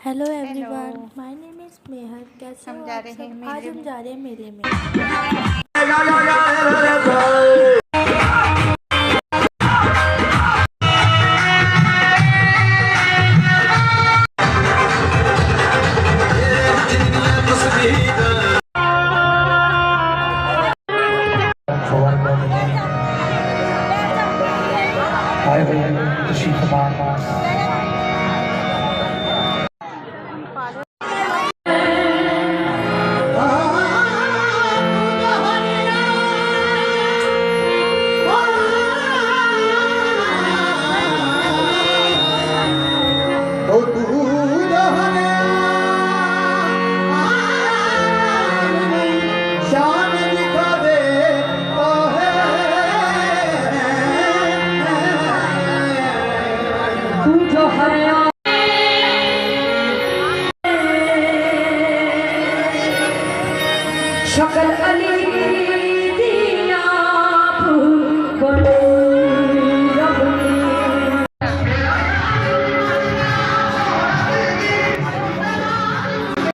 Hello hello. Everyone, my name is Mehar. कैसे हम हो जा आप रहे हैं सब? आज मेले हम में। जा रहे हैं मेले में। आए हुए हैं खुशी कुमार शकल अली